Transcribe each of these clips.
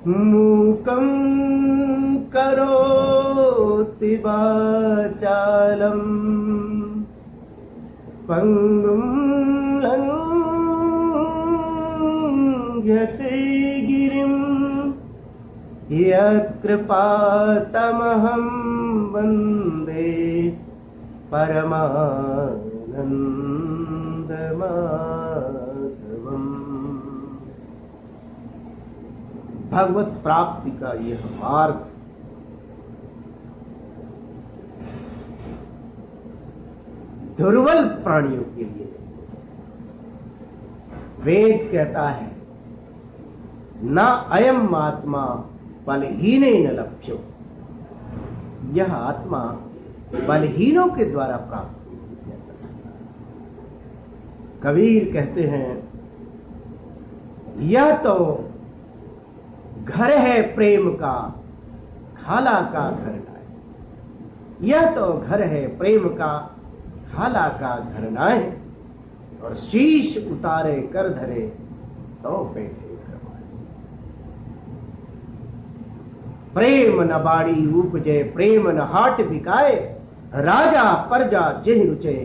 मूकं करोति वाचालं पंगुं लंघयते गिरिं यत्कृपातमहं वन्दे परमानन्दमाधवम्। भगवत प्राप्ति का यह मार्ग दुर्बल प्राणियों के लिए, वेद कहता है न अयम आत्मा बलहीनेन लभ्यो, यह आत्मा बलहीनों के द्वारा प्राप्त नहीं किया जा सकता। कबीर कहते हैं यह तो घर है प्रेम का, खाला का घर नाय। यह तो घर है प्रेम का, खाला का घर नाय। और शीश उतारे कर धरे तो बैठे करवाए। प्रेम न बाड़ी उपजे, प्रेम न हाट बिकाए। राजा प्रजा जेहि रुचे,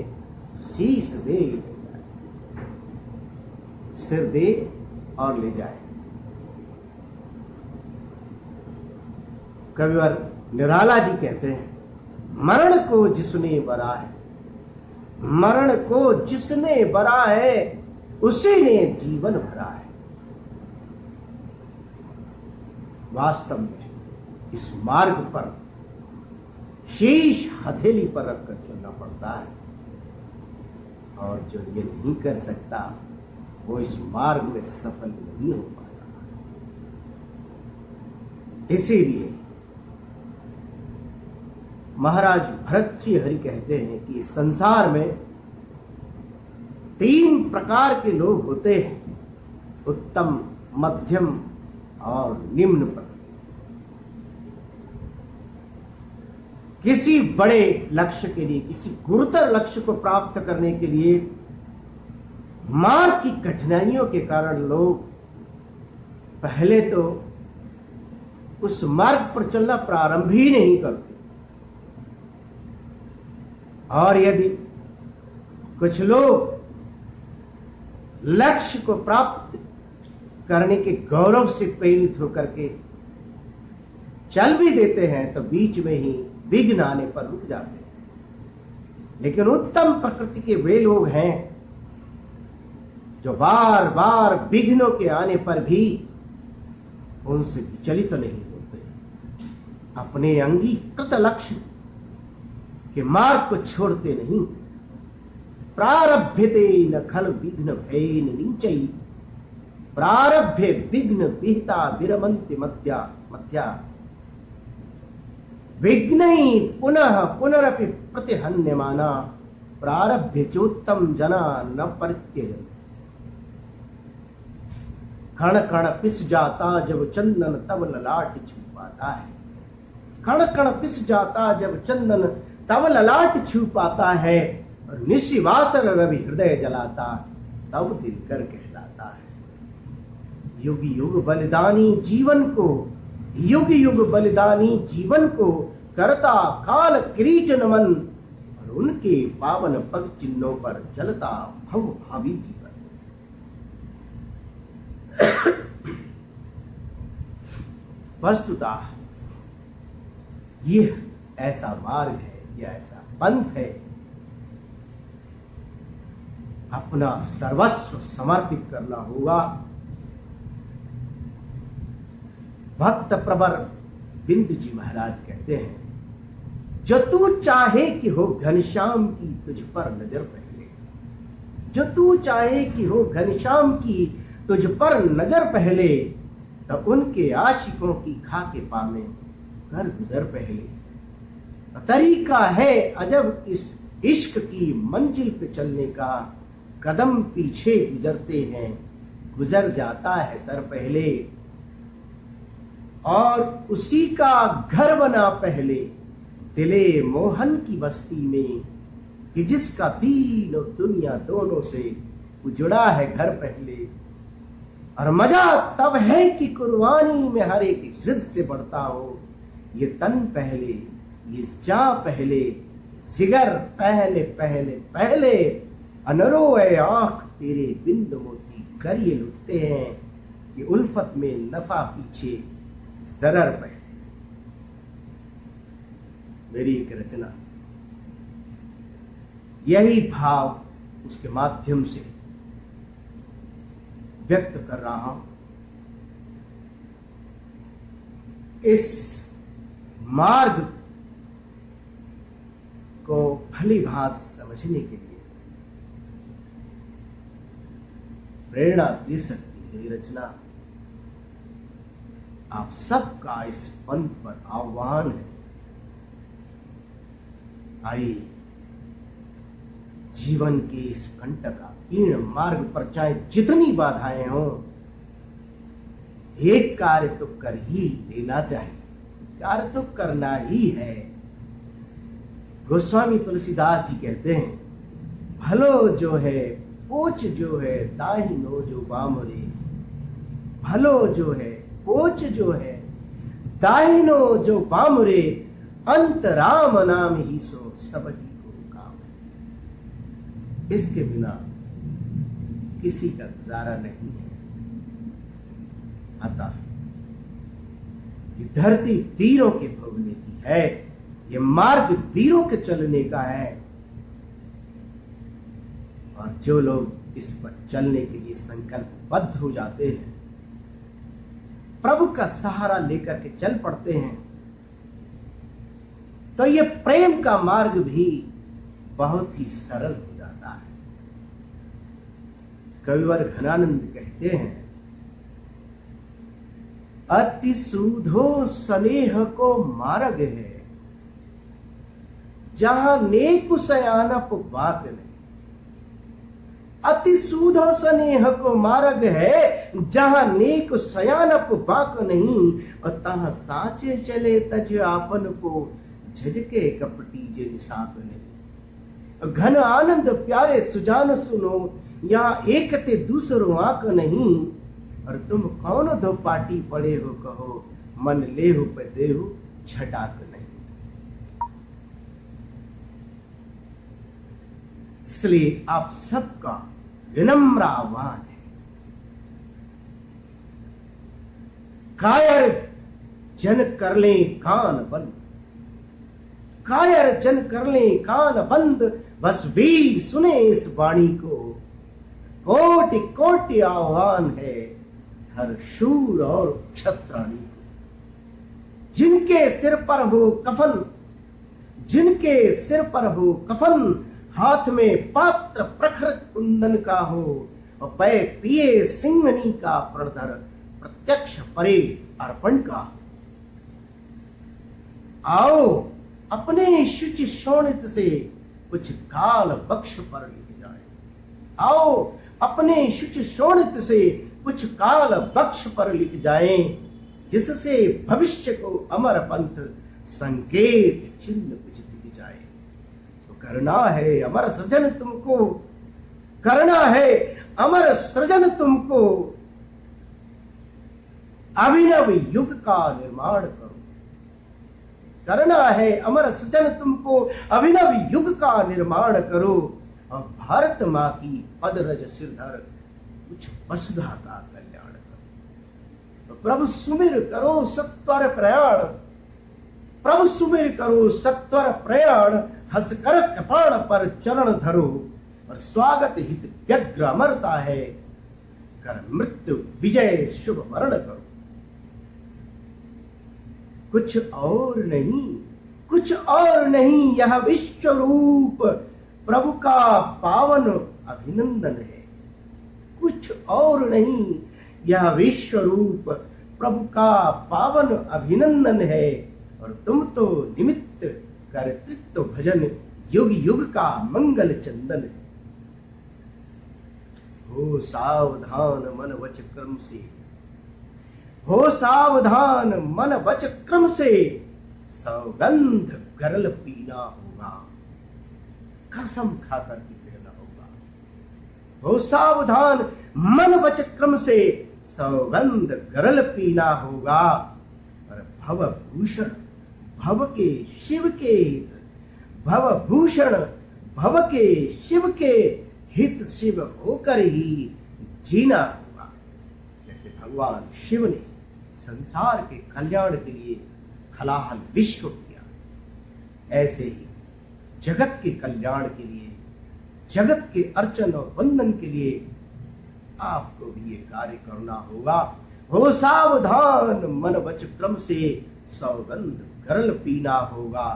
शीश दे ले जाए। सिर दे और ले जाए। कविवर निराला जी कहते हैं मरण को जिसने बरा है, मरण को जिसने बरा है, उसी ने जीवन भरा है। वास्तव में इस मार्ग पर शीश हथेली पर रखकर चलना पड़ता है, और जो ये नहीं कर सकता वो इस मार्ग में सफल नहीं हो पाता। इसीलिए महाराज भर्तृहरि कहते हैं कि इस संसार में 3 प्रकार के लोग होते हैं, उत्तम, मध्यम और निम्न प्रकार। किसी बड़े लक्ष्य के लिए, किसी गुरुतर लक्ष्य को प्राप्त करने के लिए मार्ग की कठिनाइयों के कारण लोग पहले तो उस मार्ग पर चलना प्रारंभ ही नहीं करते, और यदि कुछ लोग लक्ष्य को प्राप्त करने के गौरव से प्रेरित होकर के चल भी देते हैं तो बीच में ही विघ्न आने पर रुक जाते हैं। लेकिन उत्तम प्रकृति के वे लोग हैं जो बार बार विघ्नों के आने पर भी उनसे विचलित नहीं होते, अपने अंगीकृत लक्ष्य के मार्ग को छोड़ते नहीं। प्रारभ्यते न खल विघ्न भयेन नीचै, प्रारभ्य विघ्न विहिता विरमन्ति मध्या मध्या। विघ्नै पुनः पुनरपि प्रतिहन्यमाना, प्रारभ्य चोत्तम जना न परित्यजन्ति। कण कण पिस जाता जब चंदन तब ललाट छू पाता है। कण कण पिस जाता जब चंदन तब ललाट छू पाता है। और निशिवासर रवि हृदय जलाता तब दिनकर कहलाता है। युग युग बलिदानी जीवन को, युग युग बलिदानी जीवन को करता काल किरीट नमन। और उनके पावन पग चिन्हों पर चलता भव भावी जीवन। वस्तुतः यह ऐसा मार्ग है, यह ऐसा पंथ है, अपना सर्वस्व समर्पित करना होगा। भक्त प्रवर बिंद जी महाराज कहते हैं जो तू चाहे कि हो घनश्याम की तुझ पर नजर पहले, जो तू चाहे कि हो घनश्याम की तुझ पर नजर पहले। तो उनके आशिकों की खाके पामे कर गुजर पहले। तरीका है अजब इस इश्क की मंजिल पे चलने का, कदम पीछे गुजरते हैं गुजर जाता है सर पहले। और उसी का घर बना पहले दिले मोहन की बस्ती में, कि जिसका दीन और दुनिया दोनों से उजड़ा है घर पहले। और मजा तब है कि कुर्बानी में हर एक जिद से बढ़ता हो। ये तन पहले, ये जा पहले, जिगर पहले पहले पहले, अनरो ए आंख तेरे बिंद मोती कर ये लुटते हैं कि उल्फत में नफा पीछे जरर पहले। मेरी एक रचना यही भाव उसके माध्यम से व्यक्त कर रहा हूं। इस मार्ग को भली भांति समझने के लिए प्रेरणा दे सकती है ये रचना। आप सबका इस पंथ पर आह्वान है। आइए जीवन के इस कंटकाकीर्ण मार्ग पर चाहे जितनी बाधाएं हों, एक कार्य तो कर ही लेना चाहिए। कार्य तो करना ही है। गोस्वामी तुलसीदास जी कहते हैं, भलो जो है पोच जो है दाहिनो जो बाम रे। भलो जो है पोच जो है दाहिनो जो बाम रे, अंत राम नाम ही सो सब ही को काम। इसके बिना किसी का गुजारा नहीं है। अतः ये धरती वीरों के भोगने की है, ये मार्ग वीरों के चलने का है। और जो लोग इस पर चलने के लिए संकल्पबद्ध हो जाते हैं, प्रभु का सहारा लेकर के चल पड़ते हैं, तो ये प्रेम का मार्ग भी बहुत ही सरल हो जाता है। कविवर घनानंद कहते हैं, अति सूधो स्नेह को मार्ग है, जहां नेक सयानप बाक नहीं। अति सूधो स्नेह को मार्ग है, जहां नेक सयानप बाक नहीं। और तहां साचे चले तज आपन को, झजके कपटी जे निशाक नहीं। घन आनंद प्यारे सुजान सुनो, यहाँ एक ते दूसरो आंक नहीं। और तुम कौन दो पाटी पड़े हो कहो, मन ले हो पे दे हो छटाक नहीं। इसलिए आप सबका विनम्र आह्वान है, कायर जन कर ले कान बंद। कायर जन कर ले कान बंद, बस वीर सुने इस वाणी को। कोटि कोटि आह्वान है हर शूर और क्षत्राणी को। जिनके सिर पर हो कफन, जिनके सिर पर हो कफन, हाथ में पात्र प्रखर कुंदन का हो। और पै पिए सिंहनी का प्रणधर, प्रत्यक्ष परे अर्पण का। आओ अपने शुचि शोणित से कुछ काल बक्ष पर लिख जाए। आओ अपने शुचि शोणित से कुछ काल बक्ष पर लिख जाए, जिससे भविष्य को अमर पंथ संकेत चिन्ह कुछ दिख जाए। तो करना है अमर सृजन तुमको, करना है अमर सृजन तुमको। अभिनव युग का निर्माण करो। करना है अमर सृजन तुमको, अभिनव युग का निर्माण करो। और भारत माँ की पदरज सिरधर, कुछ वसुधा का कल्याण करो। तो प्रभु सुमिर करो सत्वर प्रयाण, प्रभु सुमिर करो सत्वर प्रयाण। हंस कर कृपाण पर चरण धरो, और स्वागत हित व्यग्र अमरता है। कर मृत्यु विजय शुभ मरण करो। कुछ और नहीं, कुछ और नहीं, यह विश्व रूप प्रभु का पावन अभिनंदन है। कुछ और नहीं, यह विश्व रूप प्रभु का पावन अभिनंदन है। और तुम तो निमित्त कर्तृत्व भजन, युग युग का मंगल चंदन है। हो सावधान मन वच क्रम से, हो सावधान मन वच क्रम से, सौगंध गरल पीना होगा, कसम खाकर के पीना होगा। हो सावधान मन वच क्रम से, सौगंध गरल पीना होगा। और भव भूषण भव के शिव के हित, भव भूषण भव के शिव के हित शिव होकर ही जीना होगा। जैसे भगवान शिव ने संसार के कल्याण के लिए हलाहल विश्व किया, ऐसे ही जगत के कल्याण के लिए, जगत के अर्चन और वंदन के लिए आपको भी ये कार्य करना होगा। हो सावधान, मन वच क्रम से सौगंध गरल पीना होगा।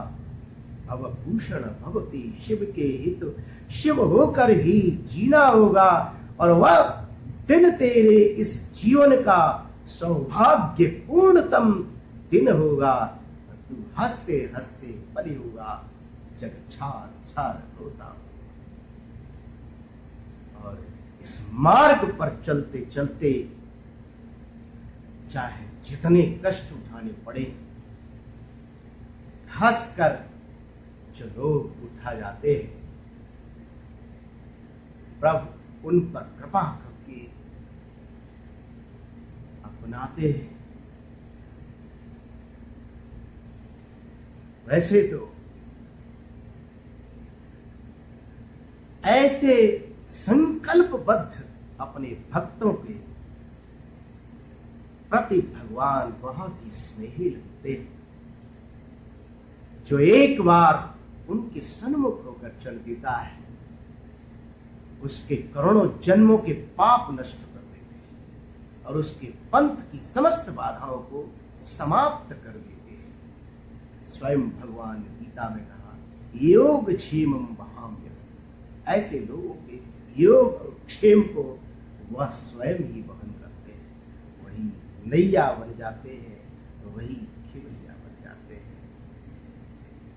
भव भूषण भव के शिव के हित शिव होकर ही जीना होगा। और वह दिन तेरे इस जीवन का सौभाग्यपूर्णतम दिन होगा। तू हंसते हंसते पली होगा, जग छार छार होता। और इस मार्ग पर चलते चलते चाहे जितने कष्ट उठाने पड़े, हंसकर जो लोग उठा जाते हैं, प्रभु उन पर कृपा करके अपनाते हैं। वैसे तो ऐसे संकल्पबद्ध अपने भक्तों के प्रति भगवान बहुत ही स्नेही लगते हैं, जो एक बार उनके सन्मुख होकर चल देता है, उसके करोड़ों जन्मों के पाप नष्ट कर देते हैं और उसके पंथ की समस्त बाधाओं को समाप्त कर देते हैं। स्वयं भगवान गीता में कहा, योग क्षेमम वहाम्य, ऐसे लोगों के योग और क्षेम को वह स्वयं ही वहन करते हैं। वही नैया बन जाते हैं, वही खिवैया बन जाते हैं।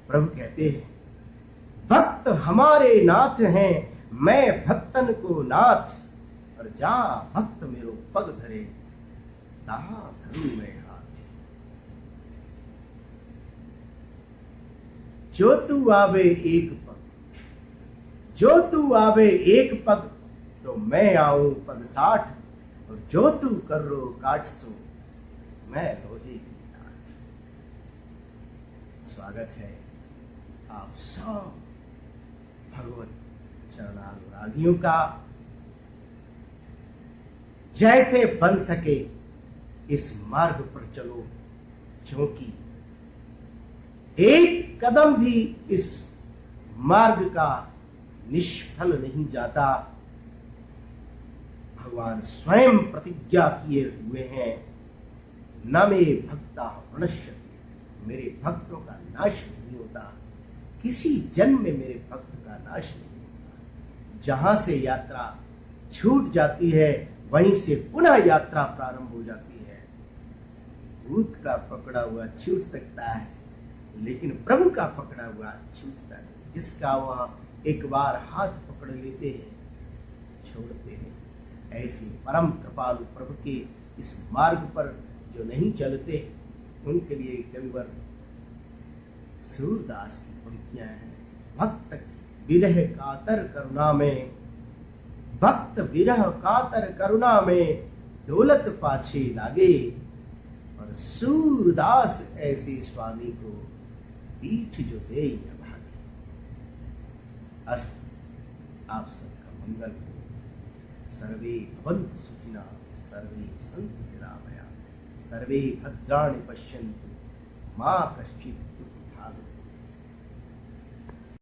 प्रभु कहते हैं, भक्त हमारे नाथ हैं, मैं भक्तन को नाथ। और जा भक्त मेरो पग धरे, तहां धरूं मैं हाथ। जो तू आवे एक पग, जो तू आवे एक पग, तो मैं आऊं पग 60। और जो तू कर रो काट सो, मैं लोहे की लाट। स्वागत है आप सब भगवत चरणानुरागियों का। जैसे बन सके इस मार्ग पर चलो, क्योंकि एक कदम भी इस मार्ग का निष्फल नहीं जाता। भगवान स्वयं प्रतिज्ञा किए हुए हैं, न मे भक्ता प्रणश्यति, मेरे भक्तों का नाश नहीं होता, किसी जन्म में मेरे भक्त का नाश नहीं होता। जहां से यात्रा छूट जाती है, वहीं से पुनः यात्रा प्रारंभ हो जाती है। भूत का पकड़ा हुआ छूट सकता है, लेकिन प्रभु का पकड़ा हुआ छूटता नहीं। जिसका वह एक बार हाथ पकड़ लेते हैं, छोड़ते हैं। ऐसे परम कृपालु प्रभु के इस मार्ग पर जो नहीं चलते, उनके लिए कविवर सूरदास की पंक्तियां हैं। भक्त विरह कातर करुणा में, भक्त विरह कातर करुणा में, दौलत पाछे लागे। और सूरदास ऐसे स्वामी को पीठ जो दे भागे। अस्तु आप सबका मंगल हो। सर्वे भवन्तु सुखिनः, सर्वे सन्तु निरामया, सर्वे भद्राणि पश्यन्तु, मा कश्चित्